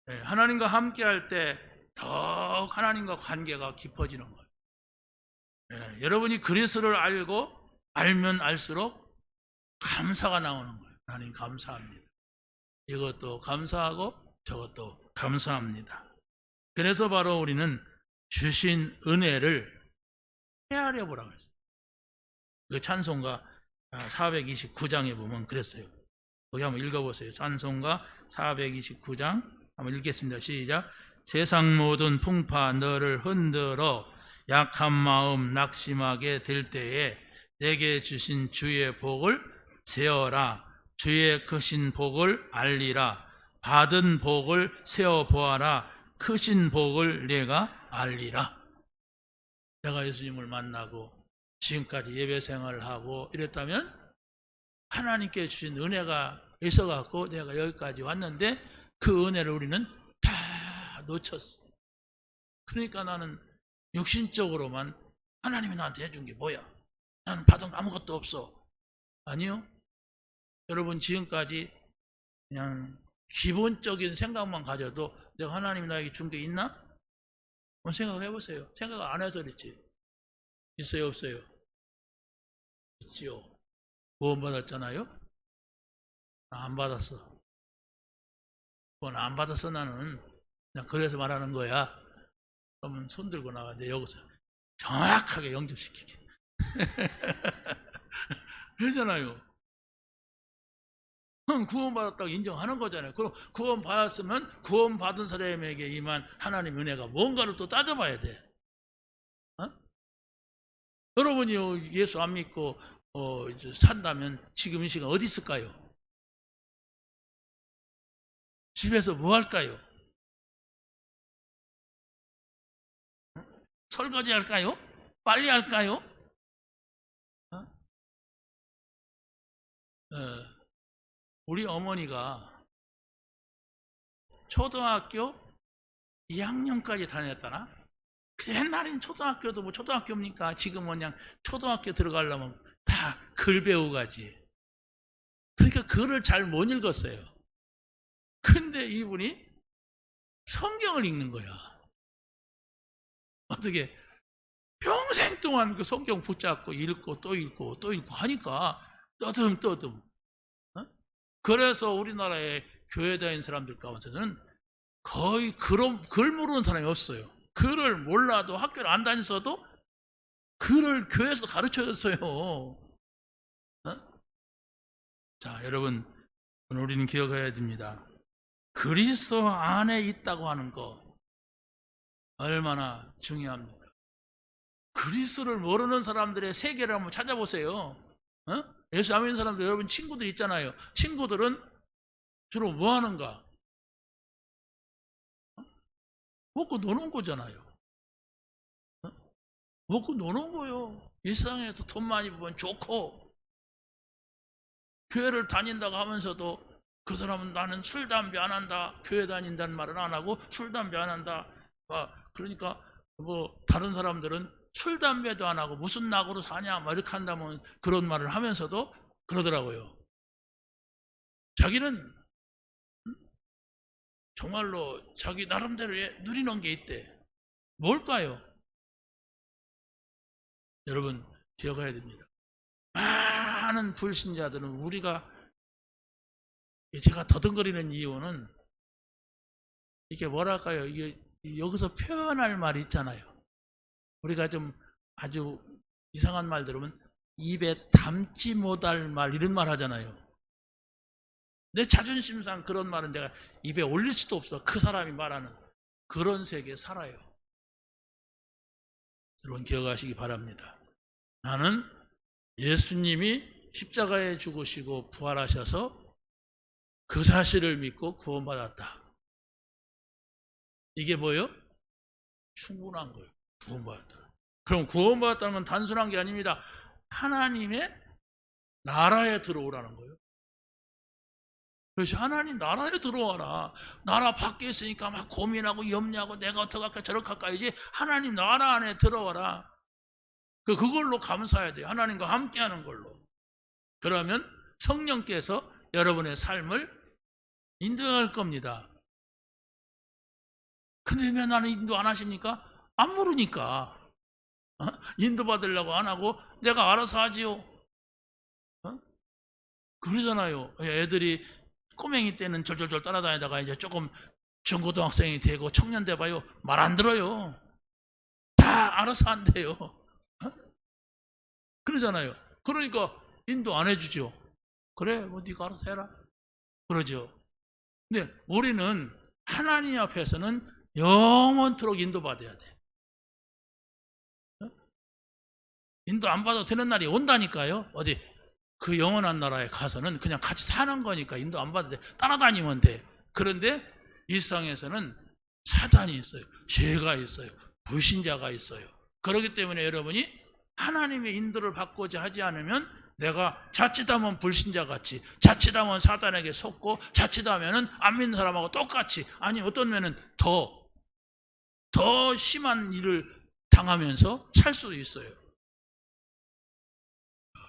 하나님과 함께 할 때 더욱 하나님과 관계가 깊어지는 거예요. 여러분이 그리스도를 알면 알수록 감사가 나오는 거예요. 하나님 감사합니다. 이것도 감사하고 저것도 감사합니다. 그래서 바로 우리는 주신 은혜를 헤아려 보라고 했어요. 그 찬송가 429장에 보면 그랬어요. 거기 한번 읽어보세요. 찬송가 429장 한번 읽겠습니다. 시작. 세상 모든 풍파 너를 흔들어 약한 마음 낙심하게 될 때에 내게 주신 주의 복을 세어라. 주의 크신 복을 알리라. 받은 복을 세어보아라. 크신 복을 내가 알리라. 내가 예수님을 만나고 지금까지 예배 생활을 하고 이랬다면 하나님께 주신 은혜가 있어갖고 내가 여기까지 왔는데 그 은혜를 우리는 다 놓쳤어. 그러니까 나는 육신적으로만 하나님이 나한테 해준 게 뭐야? 나는 받은 거 아무것도 없어. 아니요. 여러분 지금까지 그냥 기본적인 생각만 가져도 내가 하나님이 나에게 준 게 있나? 한번 생각해 보세요. 생각 안 해서 그렇지. 있어요, 없어요? 있지요. 구원 받았잖아요? 나 안 받았어. 구원 안 받았어 나는. 그냥 그래서 말하는 거야. 그러면 손 들고 나가. 내 여기서 정확하게 영접시키게. 그러잖아요. 구원받았다고 인정하는 거잖아요. 그럼 구원받았으면 구원받은 사람에게 임한 하나님 은혜가 뭔가를 또 따져봐야 돼. 어? 여러분이 예수 안 믿고 산다면 지금 이 시간 어디 있을까요? 집에서 뭐 할까요? 설거지 할까요? 빨리 할까요? 우리 어머니가 초등학교 2학년까지 다녔다나? 옛날엔 초등학교도 뭐 초등학교입니까? 지금은 그냥 초등학교 들어가려면 다 글 배우고 가지. 그러니까 글을 잘 못 읽었어요. 근데 이분이 성경을 읽는 거야. 어떻게? 평생 동안 그 성경 붙잡고 읽고 또 읽고 또 읽고 하니까 떠듬. 그래서 우리나라의 교회 다니는 사람들 가운데는 거의 글 모르는 사람이 없어요. 글을 몰라도 학교를 안 다녔어도 글을 교회에서 가르쳐줬어요. 자, 여러분, 우리는 기억해야 됩니다. 그리스도 안에 있다고 하는 거 얼마나 중요합니까? 그리스도를 모르는 사람들의 세계를 한번 찾아보세요. 예수 안 믿는 사람들, 여러분 친구들 있잖아요. 친구들은 주로 뭐 하는가? 먹고 노는 거잖아요. 먹고 노는 거요. 일상에서 돈 많이 벌면 좋고, 교회를 다닌다고 하면서도 그 사람은 나는 술, 담배 안 한다. 교회 다닌다는 말은 안 하고 술, 담배 안 한다. 그러니까 뭐 다른 사람들은 술, 담배도 안 하고 무슨 낙으로 사냐 막 이렇게 한다면 그런 말을 하면서도 그러더라고요. 자기는 정말로 자기 나름대로 누리는 게 있대. 뭘까요? 여러분 기억해야 됩니다. 많은 불신자들은 우리가 제가 더듬거리는 이유는 이게 뭐랄까요? 이게 여기서 표현할 말이 있잖아요. 우리가 좀 아주 이상한 말 들으면 입에 담지 못할 말 이런 말 하잖아요. 내 자존심상 그런 말은 내가 입에 올릴 수도 없어. 그 사람이 말하는 그런 세계에 살아요. 여러분 기억하시기 바랍니다. 나는 예수님이 십자가에 죽으시고 부활하셔서 그 사실을 믿고 구원받았다. 이게 뭐예요? 충분한 거예요. 구원받았다. 그럼 구원받았다는 건 단순한 게 아닙니다. 하나님의 나라에 들어오라는 거예요. 그래서 하나님 나라에 들어와라. 나라 밖에 있으니까 막 고민하고 염려하고 내가 어떻게 할까 저렇게 할까 이제 하나님 나라 안에 들어와라. 그걸로 감사해야 돼요. 하나님과 함께하는 걸로. 그러면 성령께서 여러분의 삶을 인도할 겁니다. 근데 왜 나는 인도 안 하십니까? 안 모르니까. 인도 받으려고 안 하고 내가 알아서 하지요. 그러잖아요. 애들이 꼬맹이 때는 절절절 따라다니다가 이제 조금 중고등학생이 되고 청년 돼봐요. 말 안 들어요. 다 알아서 한대요. 그러잖아요. 그러니까 인도 안 해주죠. 그래, 뭐 네가 알아서 해라. 그러죠. 근데 우리는 하나님 앞에서는 영원토록 인도받아야 돼. 인도 안 받아도 되는 날이 온다니까요. 어디 그 영원한 나라에 가서는 그냥 같이 사는 거니까 인도 안 받아도 돼. 따라다니면 돼. 그런데 일상에서는 사단이 있어요. 죄가 있어요. 불신자가 있어요. 그렇기 때문에 여러분이 하나님의 인도를 받고자 하지 않으면 내가 자칫하면 불신자같이, 자칫하면 사단에게 속고, 자칫하면 안 믿는 사람하고 똑같이, 아니 어떤 면은 더 심한 일을 당하면서 살 수도 있어요.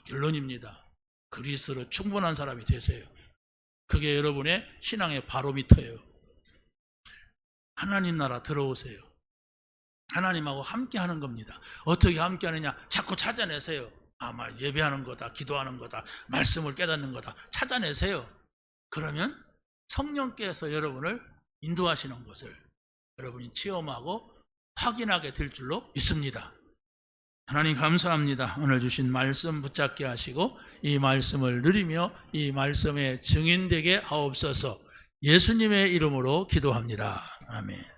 결론입니다. 그리스도로 충분한 사람이 되세요. 그게 여러분의 신앙의 바로미터예요. 하나님 나라 들어오세요. 하나님하고 함께 하는 겁니다. 어떻게 함께 하느냐? 자꾸 찾아내세요. 아마 예배하는 거다, 기도하는 거다, 말씀을 깨닫는 거다, 찾아내세요. 그러면 성령께서 여러분을 인도하시는 것을 여러분이 체험하고 확인하게 될 줄로 믿습니다. 하나님 감사합니다. 오늘 주신 말씀 붙잡게 하시고 이 말씀을 누리며 이 말씀의 증인되게 하옵소서. 예수님의 이름으로 기도합니다. 아멘.